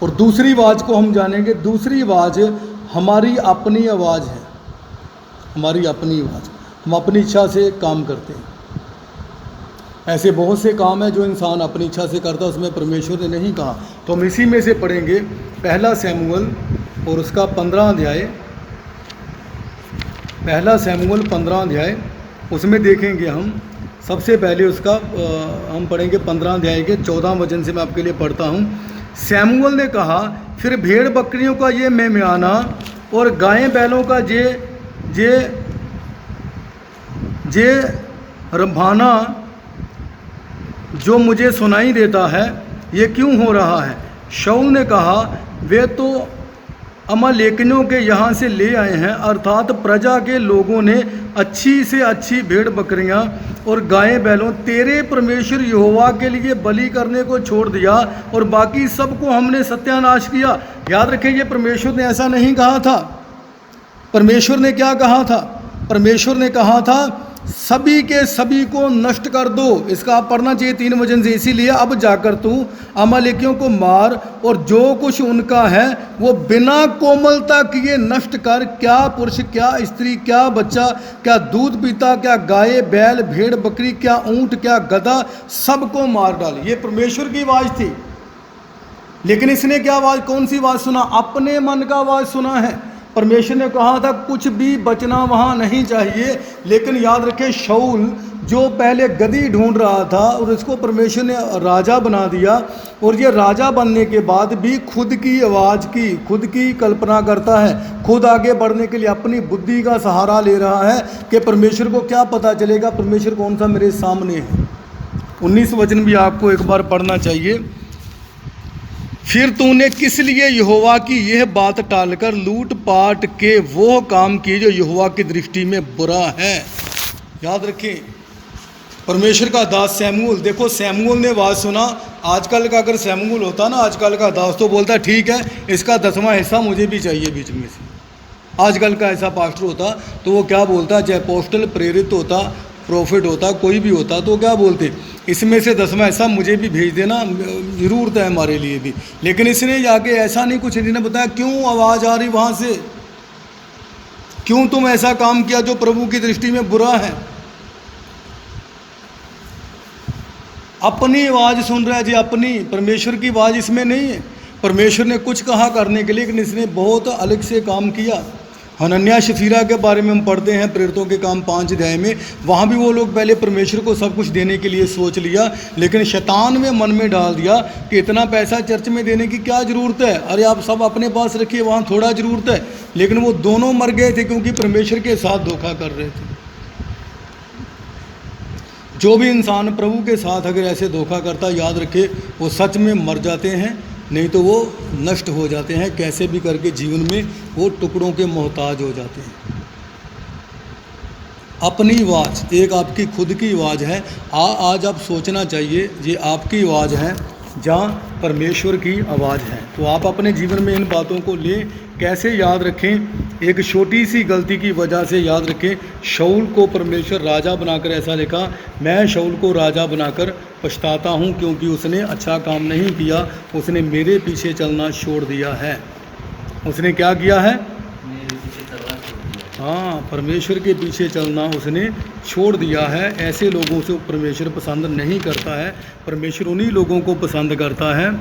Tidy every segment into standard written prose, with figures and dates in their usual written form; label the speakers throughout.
Speaker 1: और दूसरी आवाज़ को हम जानेंगे। दूसरी आवाज़ हमारी अपनी आवाज़ है, हमारी अपनी आवाज़। हम अपनी इच्छा से काम करते हैं। ऐसे बहुत से काम हैं जो इंसान अपनी इच्छा से करता है, उसमें परमेश्वर ने नहीं कहा। तो हम इसी में से पढ़ेंगे पहला शमूएल और उसका 15 अध्याय, पहला शमूएल 15 अध्याय, उसमें देखेंगे हम सबसे पहले उसका हम पढ़ेंगे 15 अध्याय के 14 वचन से मैं आपके लिए पढ़ता हूँ। शमूएल ने कहा, फिर भेड़ बकरियों का ये मेमयाना और गायें बैलों का जे रंभाना जो मुझे सुनाई देता है, ये क्यों हो रहा है? शाऊल ने कहा, वे तो अमालेकियों के यहाँ से ले आए हैं, अर्थात प्रजा के लोगों ने अच्छी से अच्छी भेड़ बकरियाँ और गायें बैलों तेरे परमेश्वर यहोवा के लिए बलि करने को छोड़ दिया, और बाकी सबको हमने सत्यानाश किया। याद रखें, ये परमेश्वर ने ऐसा नहीं कहा था। परमेश्वर ने क्या कहा था? परमेश्वर ने कहा था सभी के सभी को नष्ट कर दो। इसका आप पढ़ना चाहिए 3 वचन से। इसीलिए अब जाकर तू अमालेकियों को मार और जो कुछ उनका है वो बिना कोमलता किए नष्ट कर। क्या पुरुष, क्या स्त्री, क्या बच्चा, क्या दूध पीता, क्या गाय बैल भेड़ बकरी, क्या ऊंट, क्या गधा, सबको मार डाल। ये परमेश्वर की आवाज़ थी। लेकिन इसने क्या आवाज़, कौन सी आवाज़ सुना? अपने मन का आवाज़ सुना है। परमेश्वर ने कहा था कुछ भी बचना वहाँ नहीं चाहिए। लेकिन याद रखें, शाऊल जो पहले गदही ढूंढ रहा था और इसको परमेश्वर ने राजा बना दिया, और ये राजा बनने के बाद भी खुद की आवाज़ की, खुद की कल्पना करता है, खुद आगे बढ़ने के लिए अपनी बुद्धि का सहारा ले रहा है कि परमेश्वर को क्या पता चलेगा, परमेश्वर कौन सा मेरे सामने है। 19 वचन भी आपको एक बार पढ़ना चाहिए। फिर तूने किस लिए यहोवा की यह बात टालकर लूट पाट के वो काम किए जो यहोवा की दृष्टि में बुरा है? याद रखें, परमेश्वर का दास शमूएल, देखो शमूएल ने आवाज़ सुना। आजकल का अगर शमूएल होता ना, आजकल का दास, तो बोलता ठीक है, इसका 10वां हिस्सा मुझे भी चाहिए बीच में से। आजकल का ऐसा पास्टर होता तो वो क्या बोलता, चाहे अपोस्टल, प्रेरित होता, प्रॉफिट होता, कोई भी होता, तो क्या बोलते, इसमें से 10वां हिस्सा मुझे भी भेज देना, ज़रूरत है हमारे लिए भी। लेकिन इसने जाके ऐसा नहीं, कुछ नहीं बताया क्यों आवाज़ आ रही वहाँ से, क्यों तुम ऐसा काम किया जो प्रभु की दृष्टि में बुरा है। अपनी आवाज़ सुन रहा है जी, अपनी, परमेश्वर की आवाज़ इसमें नहीं है। परमेश्वर ने कुछ कहा करने के लिए, लेकिन इसने बहुत अलग से काम किया। हनन्याह शफीरा के बारे में हम पढ़ते हैं प्रेरितों के काम 5 अध्याय में। वहाँ भी वो लोग पहले परमेश्वर को सब कुछ देने के लिए सोच लिया, लेकिन शैतान में मन में डाल दिया कि इतना पैसा चर्च में देने की क्या ज़रूरत है, अरे आप सब अपने पास रखिए, वहाँ थोड़ा ज़रूरत है। लेकिन वो दोनों मर गए थे क्योंकि परमेश्वर के साथ धोखा कर रहे थे। जो भी इंसान प्रभु के साथ अगर ऐसे धोखा करता, याद रखे वो सच में मर जाते हैं, नहीं तो वो नष्ट हो जाते हैं। कैसे भी करके जीवन में वो टुकड़ों के मोहताज हो जाते हैं। अपनी आवाज़, एक आपकी खुद की आवाज़ है। आज आप सोचना चाहिए ये आपकी आवाज़ है जहाँ परमेश्वर की आवाज़ है। तो आप अपने जीवन में इन बातों को लें। कैसे याद रखें? एक छोटी सी गलती की वजह से, याद रखें, शाऊल को परमेश्वर राजा बनाकर, ऐसा लिखा, मैं शाऊल को राजा बनाकर पछताता हूँ क्योंकि उसने अच्छा काम नहीं किया, उसने मेरे पीछे चलना छोड़ दिया है। उसने क्या किया है? हाँ, परमेश्वर के पीछे चलना उसने छोड़ दिया है। ऐसे लोगों से परमेश्वर पसंद नहीं करता है। परमेश्वर उन्हीं लोगों को पसंद करता है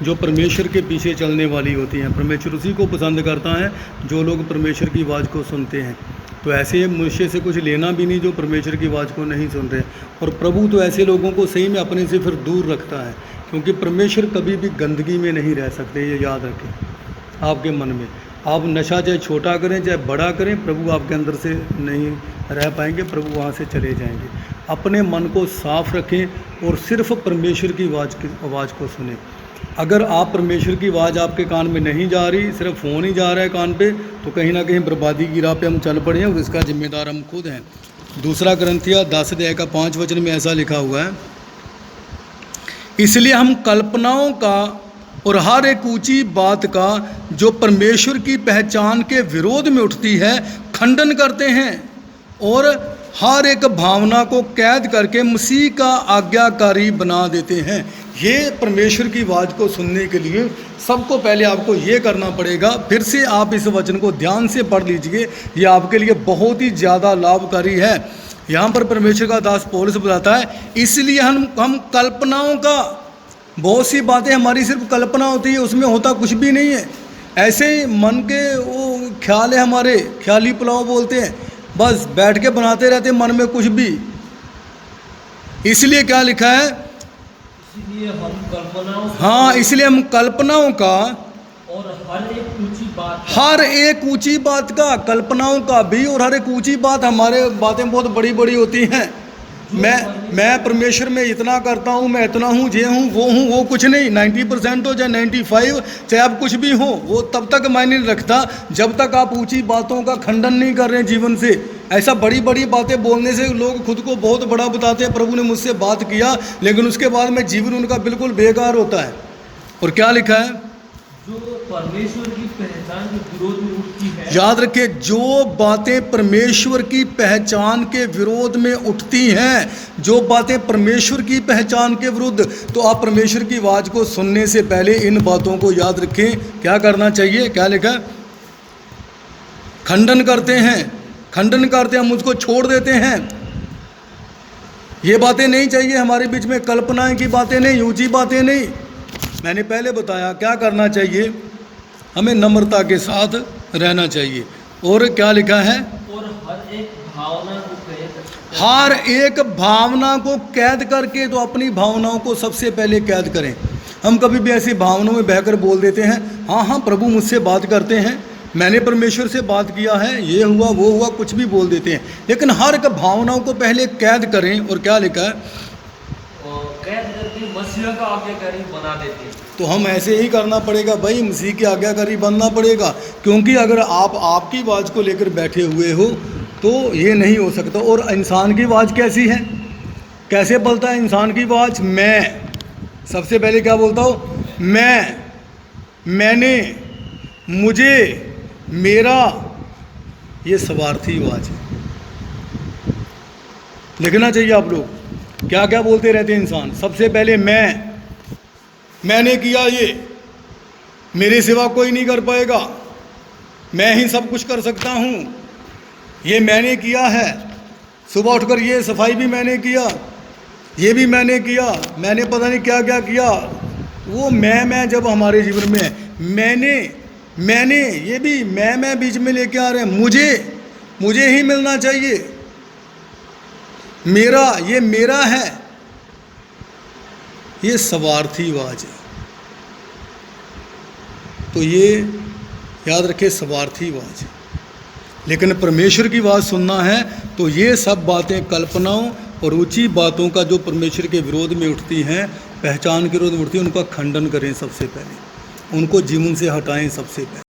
Speaker 1: जो परमेश्वर के पीछे चलने वाली होती हैं। परमेश्वर उसी को पसंद करता है जो लोग परमेश्वर की आवाज़ को सुनते हैं। तो ऐसे मनुष्य से कुछ लेना भी नहीं जो परमेश्वर की आवाज़ को नहीं सुन रहे। और प्रभु तो ऐसे लोगों को सही में अपने से फिर दूर रखता है, क्योंकि परमेश्वर कभी भी गंदगी में नहीं रह सकते। ये याद रखें आपके मन में। आप नशा चाहे छोटा करें चाहे बड़ा करें, प्रभु आपके अंदर से नहीं रह पाएंगे, प्रभु वहाँ से चले जाएंगे। अपने मन को साफ रखें और सिर्फ परमेश्वर की आवाज़ को सुने। अगर आप परमेश्वर की आवाज़ आपके कान में नहीं जा रही, सिर्फ फ़ोन ही जा रहा है कान पे, तो कहीं ना कहीं बर्बादी की राह पे हम चल पड़े हैं और इसका जिम्मेदार हम खुद हैं। 2 कुरिन्थियों 10 अध्याय का 5 वचन में ऐसा लिखा हुआ है, इसलिए हम कल्पनाओं का और हर एक ऊंची बात का जो परमेश्वर की पहचान के विरोध में उठती है खंडन करते हैं और हर एक भावना को कैद करके मसीह का आज्ञाकारी बना देते हैं। ये परमेश्वर की आवाज़ को सुनने के लिए सबको पहले आपको ये करना पड़ेगा। फिर से आप इस वचन को ध्यान से पढ़ लीजिए, ये आपके लिए बहुत ही ज़्यादा लाभकारी है। यहाँ पर परमेश्वर का दास पौलुस बताता है, इसलिए हम कल्पनाओं का, बहुत सी बातें हमारी सिर्फ कल्पना होती है, उसमें होता कुछ भी नहीं है। ऐसे ही मन के वो ख्याल है हमारे, ख्याली पुलाव बोलते हैं, बस बैठ के बनाते रहते मन में कुछ भी। इसलिए क्या लिखा है,
Speaker 2: इसलिए हम कल्पनाओं
Speaker 1: हाँ, इसलिए हम कल्पनाओं का
Speaker 2: और हर एक ऊंची बात
Speaker 1: हर एक ऊंची बात का, कल्पनाओं का भी और हर एक ऊंची बात, हमारे बातें बहुत बड़ी बड़ी होती हैं। मैं परमेश्वर में इतना करता हूँ, मैं इतना हूँ, ये हूँ, वो कुछ नहीं। 90% हो चाहे 95, चाहे आप कुछ भी हो, वो तब तक मायने नहीं रखता जब तक आप ऊंची बातों का खंडन नहीं कर रहे हैं जीवन से। ऐसा बड़ी बड़ी बातें बोलने से लोग खुद को बहुत बड़ा बताते हैं, प्रभु ने मुझसे बात किया, लेकिन उसके बाद में जीवन उनका बिल्कुल बेकार होता है। और क्या लिखा है,
Speaker 2: जो परमेश्वर की पहचान के विरोध में उठती है।
Speaker 1: याद रखिए, जो बातें परमेश्वर की पहचान के विरोध में उठती हैं, जो बातें परमेश्वर की पहचान के विरुद्ध, तो आप परमेश्वर की आवाज़ को सुनने से पहले इन बातों को याद रखें। क्या करना चाहिए, क्या लिखा, खंडन करते हैं, हम उसको छोड़ देते हैं। ये बातें नहीं चाहिए हमारे बीच में, कल्पनाएं की बातें नहीं, ऊंची बातें नहीं। मैंने पहले बताया क्या करना चाहिए, हमें नम्रता के साथ रहना चाहिए। और क्या लिखा है,
Speaker 2: और हर एक भावना को कैद,
Speaker 1: हर एक भावना को कैद करके, तो अपनी भावनाओं को सबसे पहले कैद करें। हम कभी भी ऐसी भावनाओं में बहकर बोल देते हैं, हाँ प्रभु मुझसे बात करते हैं, मैंने परमेश्वर से बात किया है, ये हुआ वो हुआ, कुछ भी बोल देते हैं, लेकिन हर एक भावनाओं को पहले कैद करें। और क्या लिखा है,
Speaker 2: कैद करके मसीह का आज्ञाकारी बना देते हैं।
Speaker 1: तो हम ऐसे ही करना पड़ेगा भाई, मसीह की आज्ञाकारी बनना पड़ेगा। क्योंकि अगर आप आपकी आवाज़ को लेकर बैठे हुए हो तो ये नहीं हो सकता। और इंसान की आवाज़ कैसी है, कैसे बोलता है इंसान की आवाज़, मैं सबसे पहले क्या बोलता हूँ, मैंने, मुझे, मेरा, ये स्वार्थी आवाज़ है। लिखना चाहिए आप लोग, क्या क्या बोलते रहते हैं इंसान, सबसे पहले मैंने किया, ये मेरे सिवा कोई नहीं कर पाएगा, मैं ही सब कुछ कर सकता हूँ, ये मैंने किया है, सुबह उठकर ये सफाई भी मैंने किया, ये भी मैंने किया, मैंने पता नहीं क्या क्या किया। वो मैं जब हमारे जीवन में है, मैंने ये भी मैं बीच में लेके आ रहे हैं, मुझे ही मिलना चाहिए, मेरा, ये मेरा है, ये स्वार्थी आवाज़ है। तो ये याद रखें, स्वार्थी आवाज़ है। लेकिन परमेश्वर की आवाज़ सुनना है तो ये सब बातें, कल्पनाओं और ऊंची बातों का जो परमेश्वर के विरोध में उठती हैं, पहचान के विरोध में उठती हैं, उनका खंडन करें सबसे पहले, उनको जीवन से हटाएं सबसे पहले।